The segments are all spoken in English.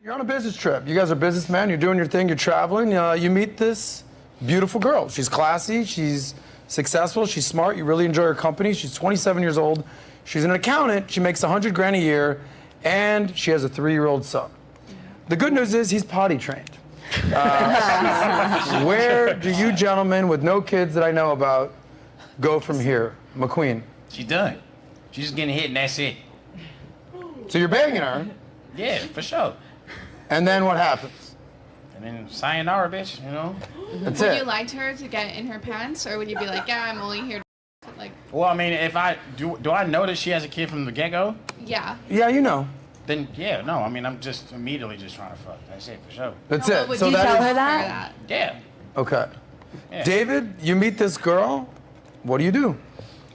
You're on a business trip. You guys are businessmen. You're doing your thing. You're traveling. You meet this beautiful girl. She's classy. She's successful. She's smart. You really enjoy her company. She's 27 years old. She's an accountant. She makes $100 grand a year, and she has a 3-year-old son. The good news is he's potty trained. Where do you gentlemen with no kids that I know about go from here? McQueen. She's done. She's just getting hit and that's it. So you're banging her. Yeah, for sure. And then what happens? And then sayonara, bitch, you know? That's Would it. you like her to get in her pants, or would you be like, yeah, I'm only here to like... Well, I mean, if I, do I know that she has a kid from the get-go? Yeah. Yeah, you know. Then, yeah, no, I mean, I'm just immediately just trying to fuck. That's it, for sure. That's No, it. would So you that tell is- her that? Yeah. Okay. Yeah. David, you meet this girl. What do you do?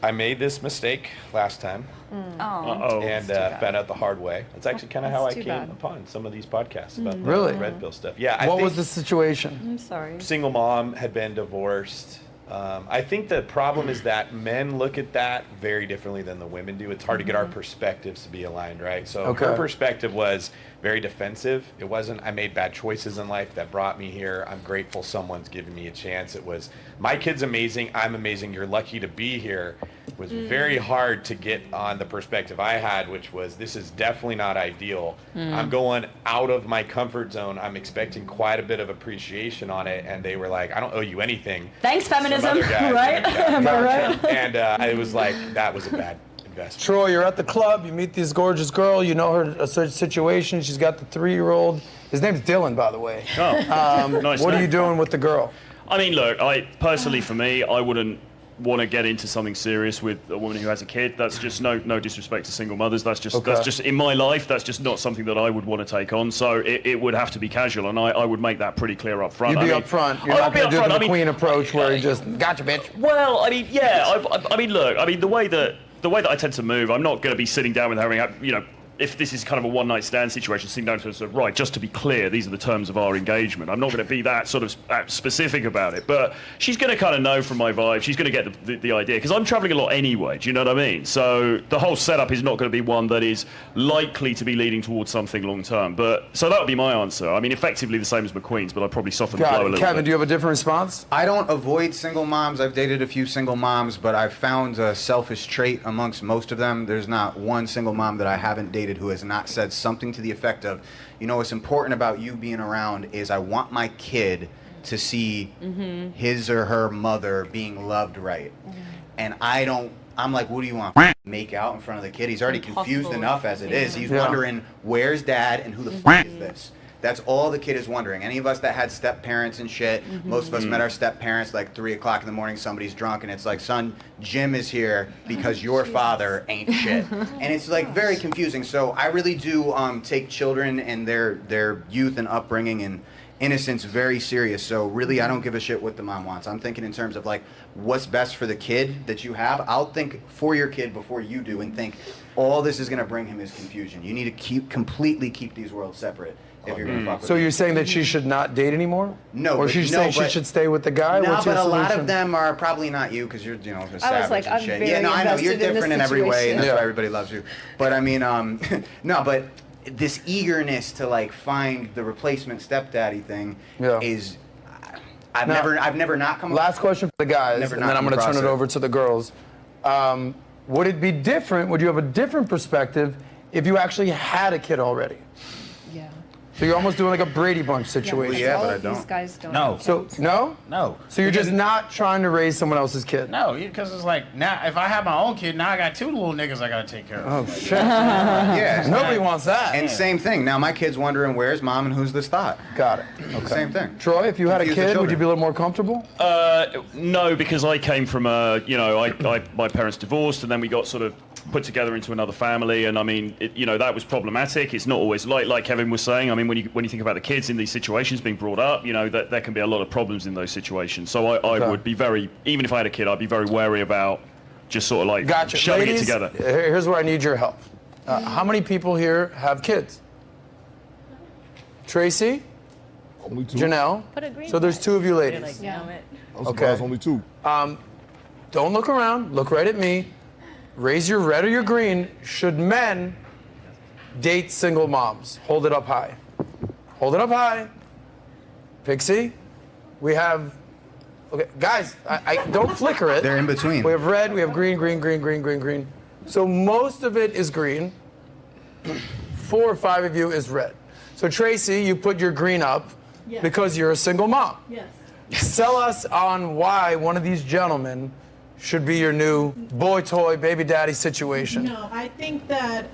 I made this mistake last time and found out the hard way. That's actually kind of how I came upon some of these podcasts about Really? the red pill stuff. Yeah. What think was the situation? I'm sorry. single mom, had been divorced. I think the problem is that men look at that very differently than the women do. It's hard to get our perspectives to be aligned, right? So her perspective was very defensive. It wasn't, I made bad choices in life that brought me here. I'm grateful someone's giving me a chance. It was, my kid's amazing. I'm amazing. You're lucky to be here. It was very hard to get on the perspective I had, which was, this is definitely not ideal. I'm going out of my comfort zone. I'm expecting quite a bit of appreciation on it. And they were like, I don't owe you anything. Thanks, feminism, Some other guys right? like that. Am I right? And it was like, that was a bad investment. Troy, you're at the club. You meet this gorgeous girl. You know her situation. She's got the 3-year-old. His name's Dylan, by the way. Oh, nice What are name. you doing with the girl? I mean, look, personally, for me, I wouldn't want to get into something serious with a woman who has a kid. That's just no disrespect to single mothers. That's just in my life. That's just not something that I would want to take on. So it would have to be casual, and I would make that pretty clear up front. You'd be up front. You're not going to do the McQueen approach where you just gotcha, bitch. Well, I mean, yeah. I mean, look. I mean, the way that I tend to move, I'm not going to be sitting down with her, you know. If this is kind of a one-night stand situation, sitting down to her, sort of, right, just to be clear, these are the terms of our engagement. I'm not going to be that sort of specific about it, but she's going to kind of know from my vibe. She's going to get the idea, because I'm traveling a lot anyway, do you know what I mean? So the whole setup is not going to be one that is likely to be leading towards something long-term. So that would be my answer. I mean, effectively the same as McQueen's, but I'd probably soften the blow a little Kevin, bit. do you have a different response? I don't avoid single moms. I've dated a few single moms, but I've found a selfish trait amongst most of them. There's not one single mom that I haven't dated who has not said something to the effect of, you know, what's important about you being around is I want my kid to see his or her mother being loved right. And I'm like, what do you want? Make out in front of the kid? He's already confused enough as it is. He's wondering, where's dad and who the f is this? That's all the kid is wondering. Any of us that had step parents and shit, most of us met our step parents like 3 o'clock in the morning, somebody's drunk, and it's like, son, Jim is here because your father ain't shit. And it's like very confusing. So I really do take children and their youth and upbringing and innocence very serious. So really, I don't give a shit what the mom wants. I'm thinking in terms of like, what's best for the kid that you have. I'll think for your kid before you do and think all this is gonna bring him is confusion. You need to completely keep these worlds separate. If you're gonna fuck with So them. you're saying that she should not date anymore? No, Or but- she's no, saying she but- should stay with the guy? No, What's your but a lot solution? of them are probably not you because you're, you know, a savage like, and I'm shit. very Yeah, no, I know you're invested in this different in every way, and that's situation. why everybody loves you. But I mean, no, but this eagerness to like find the replacement stepdaddy thing is. I've never not come. Last question for the guys, and then I'm going to turn it over to the girls. Would it be different? Would you have a different perspective if you actually had a kid already? Yeah. So you're almost doing like a Brady Bunch situation. Yeah, but I These don't. guys don't. No. So no? No. So you're just not trying to raise someone else's kid? No, because it's like, now, if I have my own kid, now I got 2 little niggas I got to take care of. Oh shit! Yeah, it's Nobody not- wants that. And same thing. Now my kid's wondering where's mom and who's this thought. Got it. Okay. Same thing. Troy, if you had a Confuse the kid, would you children. be a little more comfortable? No, because I came from my parents divorced, and then we got sort of put together into another family, and I mean, that was problematic. It's not always like Kevin was saying. I mean, when you think about the kids in these situations being brought up, that there can be a lot of problems in those situations. So I would be even if I had a kid, I'd be very wary about just sort of like shoving Ladies, it together. Here's where I need your help. How many people here have kids? Tracy? Only 2. Janelle? So there's 2 of you ladies. I'm surprised only 2. Don't look around. Look right at me. Raise your red or your green. Should men date single moms? Hold it up high. Hold it up high. Pixie, we have, okay, guys, I don't flicker it. They're in between. We have red, we have green, green, green, green, green, green. So most of it is green. 4 or 5 of you is red. So Tracy, you put your green up because you're a single mom. Yes. Sell us on why one of these gentlemen should be your new boy toy, baby daddy situation. No, I think that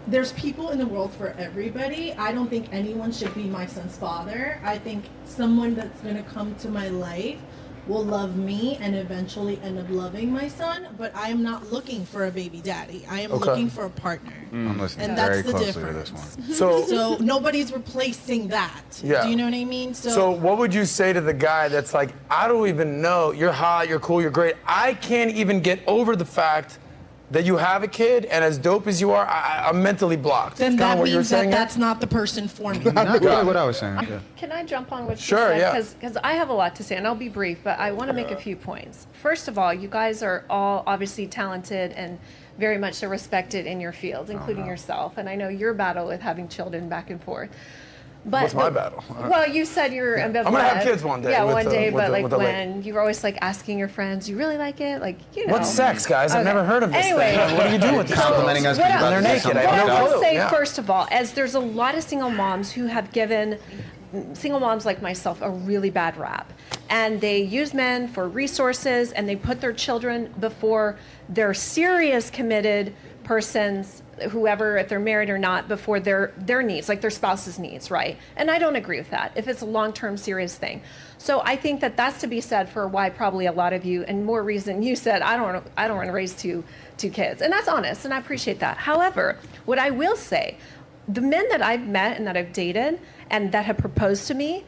there's people in the world for everybody. I don't think anyone should be my son's father. I think someone that's going to come to my life will love me and eventually end up loving my son, but I am not looking for a baby daddy. I am looking for a partner. I'm listening And very that's the closely to difference. this one. So Nobody's replacing that. Yeah. Do you know what I mean? So what would you say to the guy that's like, I don't even know, you're hot, you're cool, you're great. I can't even get over the fact that you have a kid, and as dope as you are, I'm mentally blocked. then That's kinda that what you were means that saying that's not the person for me. Not really what I was saying. Yeah. Can I jump on what you Sure, said? yeah. Because I have a lot to say, and I'll be brief, but I want to make a few points. First of all, you guys are all obviously talented and very much so respected in your fields, including yourself. And I know your battle with having children back and forth. But What's my battle? Well, you said you're ambivalent. I'm gonna have kids one day Yeah, with one the- day, with but the- like with the lady. when you were always like asking your friends, you really like it? Like, you know. What's sex, guys? I've Okay. never heard of this Anyway. thing. What are you doing with these Complimenting girls? us because What you're else? about They're to say naked. something I have no fucked up. clue. I'll say, Yeah. first of all, as there's a lot of single moms who have given single moms like myself a really bad rap. And they use men for resources, and they put their children before their serious committed persons, whoever, if they're married or not, before their needs, like their spouse's needs, right? And I don't agree with that if it's a long-term serious thing. So I think that that's to be said for why probably a lot of you, and more reason you said, I don't want to raise two kids. And that's honest, and I appreciate that. However, what I will say, the men that I've met and that I've dated and that have proposed to me,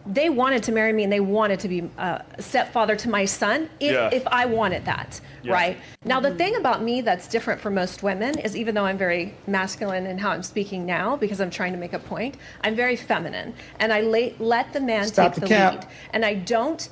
they wanted to marry me and they wanted to be a stepfather to my son if I wanted that, right? Now, the thing about me that's different from most women is, even though I'm very masculine in how I'm speaking now, because I'm trying to make a point, I'm very feminine. And I let the man take the lead. And I don't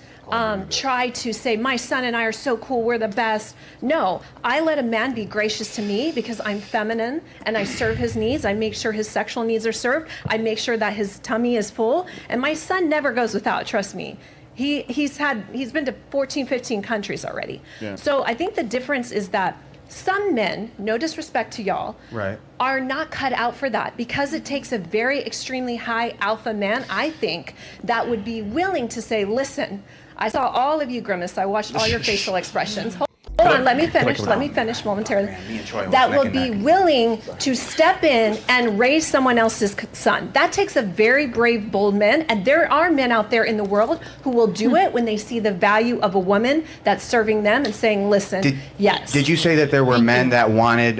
try to say, my son and I are so cool, we're the best. No, I let a man be gracious to me because I'm feminine and I serve his needs. I make sure his sexual needs are served. I make sure that his tummy is full. And my son never goes without, trust me. He's been to 14, 15 countries already. Yeah. So I think the difference is that some men, no disrespect to y'all, Right. are not cut out for that, because it takes a very extremely high alpha man, I think, that would be willing to say, listen, I saw all of you grimace, I watched all your facial expressions. Hold on, let me finish momentarily. That will be willing to step in and raise someone else's son. That takes a very brave, bold man, and there are men out there in the world who will do it when they see the value of a woman that's serving them and saying, listen, yes. Did you say that there were men that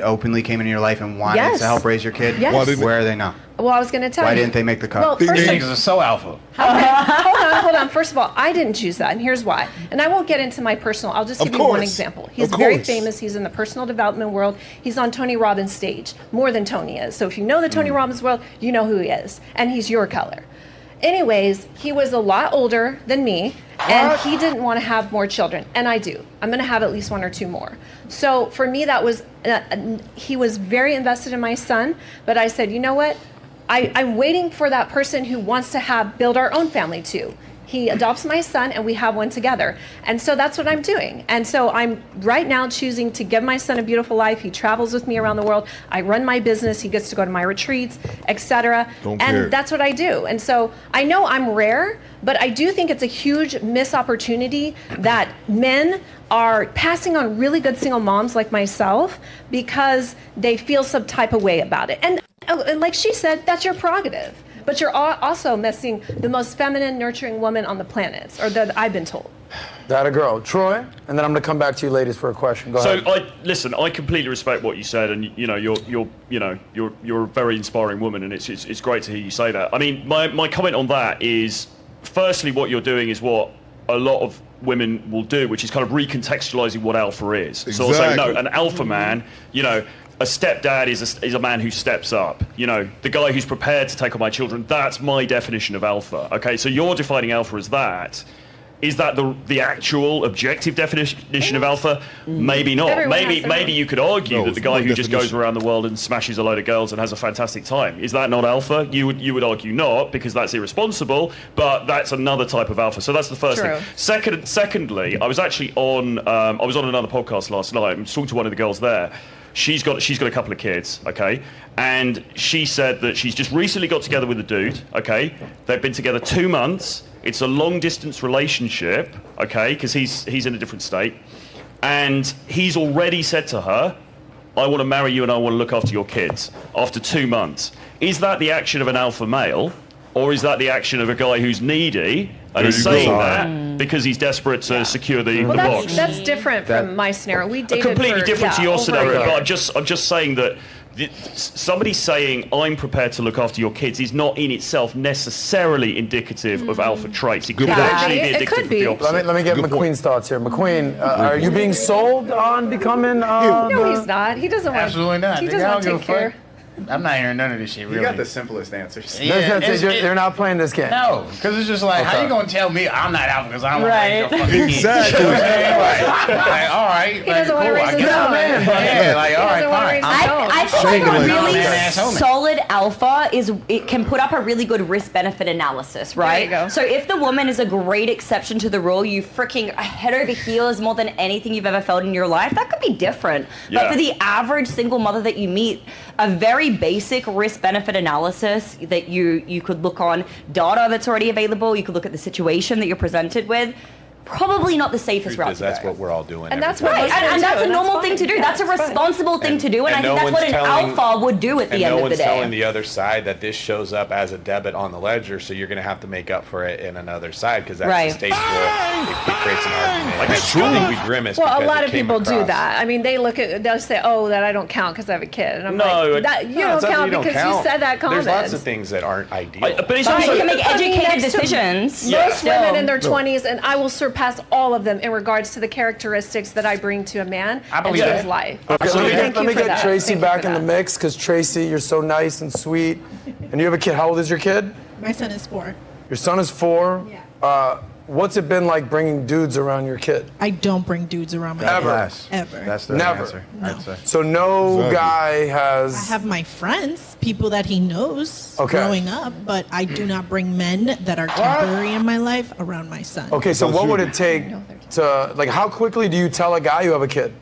openly came into your life and wanted to help raise your kid? Yes. Where are they now? Well, I was going to tell you. Why didn't they make the cut? Well, These first niggas are so alpha. hold on. First of all, I didn't choose that, and here's why. And I won't get into my personal. I'll just give you one example. He's very famous. He's in the personal development world. He's on Tony Robbins' stage, more than Tony is. So if you know the Tony Robbins world, you know who he is, and he's your color. Anyways, he was a lot older than me, and he didn't want to have more children, and I do. I'm going to have at least 1 or 2 more. So for me, that was he was very invested in my son, but I said, you know what? I'm waiting for that person who wants to build our own family too. He adopts my son and we have one together. And so that's what I'm doing. And so I'm right now choosing to give my son a beautiful life. He travels with me around the world. I run my business. He gets to go to my retreats, etc. And that's what I do. And so I know I'm rare, but I do think it's a huge missed opportunity that men are passing on really good single moms like myself because they feel some type of way about it. And like she said, that's your prerogative. But you're also missing the most feminine, nurturing woman on the planet, or that I've been told. That a girl. Troy, and then I'm going to come back to you ladies for a question. Go ahead. So I completely respect what you said, and you're a very inspiring woman, and it's great to hear you say that. I mean, my comment on that is, firstly, what you're doing is what a lot of women will do, which is kind of recontextualizing what alpha is. Exactly. So I'll say, no, an alpha man, a stepdad is a man who steps up. The guy who's prepared to take on my children, that's my definition of alpha. Okay, so you're defining alpha as that. Is that the actual objective definition of alpha? Maybe not. Everyone has their Maybe own. you could argue No, that the it's guy not who just goes definition. around the world and smashes a load of girls and has a fantastic time, is that not alpha? You would argue not, because that's irresponsible, but that's another type of alpha. So that's the first True. thing. Secondly, I was actually on another podcast last night. I'm talking to one of the girls there. She's got a couple of kids, okay? And she said that she's just recently got together with a dude, okay? They've been together 2 months. It's a long distance relationship, okay? Because he's in a different state. And he's already said to her, I want to marry you and I want to look after your kids after 2 months. Is that the action of an alpha male? Or is that the action of a guy who's needy and is There you saying go. that because he's desperate to secure the Well, box? that's different from my scenario. We dated Completely for, different to your over a scenario, year. but I'm just saying that somebody saying I'm prepared to look after your kids is not in itself necessarily indicative of alpha traits. It could point. actually be It indicative could of be. the opposite. Let me get Good point. McQueen's thoughts here. McQueen, are you being sold on becoming? No, he's not. He doesn't want. Absolutely not. He Nigga, doesn't I want don't to give take a care. fuck. I'm not hearing none of this shit, really. You got the simplest answers. Yeah, it's- They're not playing this game. No, because it's just like, how Okay. you gonna tell me I'm not alpha because I don't Right. want to raise your fucking Exactly. kid? You know what I'm saying? Like, all right. He doesn't wanna cool, raise I his get own. it. Yeah, like, all right, doesn't wanna fine. raise his I'm- own. I think Shame like a on really man ass homie. solid alpha is it can put up a really good risk-benefit analysis, right? There you go. So if the woman is a great exception to the rule, you freaking head over heels more than anything you've ever felt in your life, that could be different. Yeah. But for the average single mother that you meet, a very basic risk-benefit analysis that you could look on data that's already available, you could look at the situation that you're presented with. Probably not the safest route Because to that's go. what we're all doing. And that's every what day. Right, most men and do, that's a and normal that's thing to fine. do. That's a Yeah, it's fine. responsible thing to do, and I no think that's what one's an telling- alpha would do at the And end no of the one's day. telling the other side that this shows up as a debit on the ledger, so you're going to have to make up for it in another side because that's Right. distasteful. It creates an argument. Like, it's I think we grimace. Well, a because lot it of came people do across. that. I mean, they'll say, "Oh, that I don't count because I have a kid," and I'm No, like, that, "You No, don't it's not that count you don't because count. you said that comment." There's lots of things that aren't ideal. But it's But also you can make I mean, educated next to decisions. Most women Still. in their 20s, and I will surpass all of them in regards to the characteristics that I bring to a man I and believe to that. his life. Okay, So let me thank get, let you me for get that. Tracy Thank you back for in the that. mix because Tracy, you're so nice and sweet, and you have a kid. How old is your kid? My son is 4. Your son is 4. Yeah. What's it been like bringing dudes around your kid? I don't bring dudes around my Ever. kids. Ever. That's the Never. answer, I'd say. So no Exactly. guy I has. have my friends, people that he knows Okay. growing up, but I do not bring men that are temporary in my life around my son. Okay, so Those what would you- it take to, like, how quickly do you tell a guy you have a kid?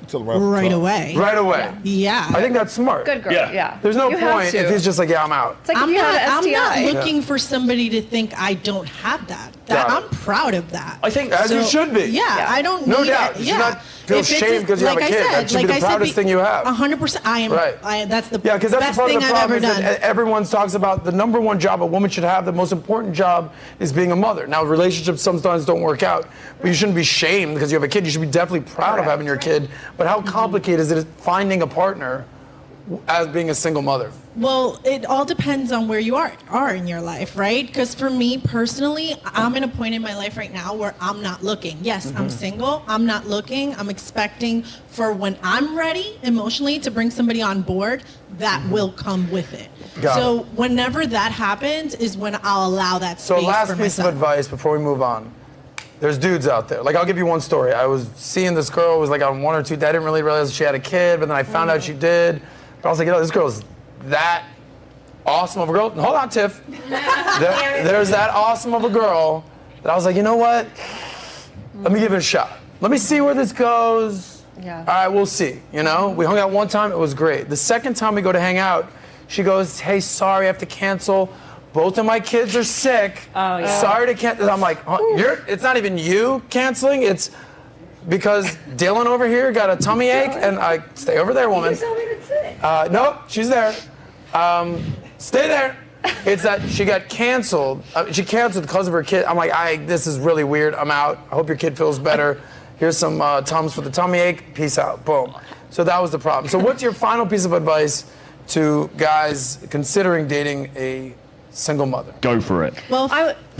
Tell them off the Right top. away. Right away. Yeah. I think that's smart. Good girl. Yeah. Yeah. There's no You have point to. if he's just like, yeah, I'm out. It's like I'm if you not, have an I'm STI. not looking for somebody to think I don't have that. Got it. I'm proud of that. I think As you should be. Yeah, I don't No need doubt. it. You should Yeah. not feel If it's shame because you have a like I kid. said, That should be the like I said, proudest thing you have. 100%. I am. Right. That's the Yeah, because that's best the part of thing the I've problem ever is done. that everyone talks about the number one job a woman should have, the most important job is being a mother. Now, relationships sometimes don't work out, but you shouldn't be shamed because you have a kid. You should be definitely proud of having your kid. But how complicated is it finding a partner as being a single mother? Well, it all depends on where you are in your life, right? Because for me personally, I'm in a point in my life right now where I'm not looking. Yes, Mm-hmm. I'm single. I'm not looking. I'm expecting for when I'm ready emotionally to bring somebody on board, that will come with it. Mm-hmm. Got so it. whenever that happens is when I'll allow that So space last for piece of myself. advice before we move on. There's dudes out there. Like, I'll give you one story. I was seeing this girl, was like on 1 or 2, I didn't really realize she had a kid, but then I found out she did. But I was like, you know, this girl's that awesome of a girl. Hold on, Tiff. There's that awesome of a girl that I was like, you know what? Let me give it a shot. Let me see where this goes. Yeah. All right, we'll see. You know, we hung out one time, it was great. The second time we go to hang out, she goes, hey, sorry, I have to cancel. Both of my kids are sick. Oh, yeah. Sorry to cancel. I'm like, it's not even you canceling, it's because Dylan over here got a tummy ache, and I stay over there, woman. Nope, she's there. Stay there. It's that she got canceled. She canceled because of her kid. I'm like, this is really weird. I'm out. I hope your kid feels better. Here's some Tums for the tummy ache. Peace out. Boom. So that was the problem. So what's your final piece of advice to guys considering dating a single mother? Go for it. Well,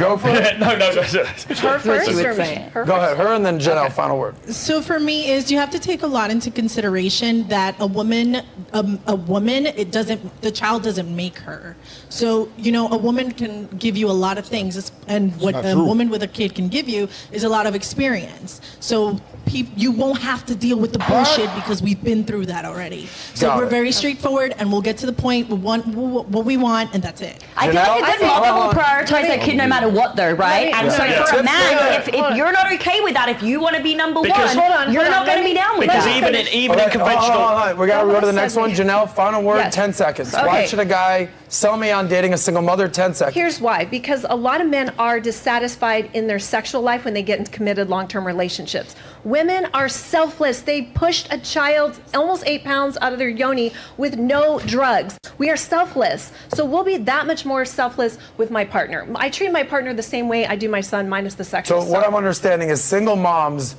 Go for it. no. Her first or say me? it. Her Go first? ahead. Her and then Janelle, final word. So for me is you have to take a lot into consideration that a woman, the child doesn't make her. So, a woman can give you a lot of things, and what not a true. woman with a kid can give you is a lot of experience. So you won't have to deal with the bullshit because we've been through that already. So Got we're it. very straightforward, and we'll get to the point. We want what we want, and that's it. I feel like a good Janelle? mother will prioritize their kid no matter what, though, right? And so Yeah. for a man, Yeah. if you're not okay with that, if you want to be number Because- one, Hold you're not going to be down with Because that. even in Okay, conventional. hold on. We got to go to the next one. Janelle, final word, Yes. 10 seconds. Why Okay. should a guy sell me on dating a single mother? 10 seconds. Here's why. Because a lot of men are dissatisfied in their sexual life when they get into committed long-term relationships. Women are selfless. They pushed a child almost 8 pounds out of their yoni with no drugs. We are selfless. So we'll be that much more selfless with my partner. I treat my partner the same way I do my son, minus the sexual So what side. I'm understanding is single moms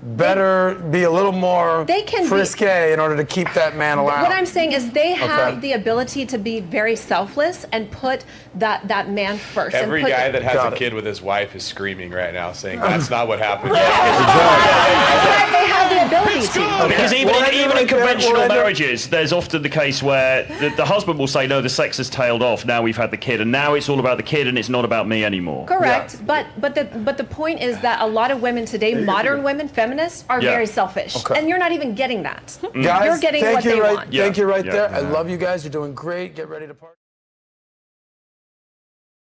better be a little more They can be- frisque in order to keep that man alive. What I'm saying is they have Okay. the ability to be very selfless and put that man first. Every and put guy that has Got a it. kid with his wife is screaming right now, saying that's not what happened. I said they have the ability to. Because even, We'll in, end it even right in there. conventional We'll end it. marriages, there's often the case where the husband will say, no, the sex has tailed off, now we've had the kid, and now it's all about the kid and it's not about me anymore. Correct, Yeah. but the point is that a lot of women today, modern women, feminists, are Yeah. very selfish, Okay. and you're not even getting that. Guys, You're getting thank what you they right, want. Thank you right Yeah. there. I love you guys. You're doing great. Get ready to party.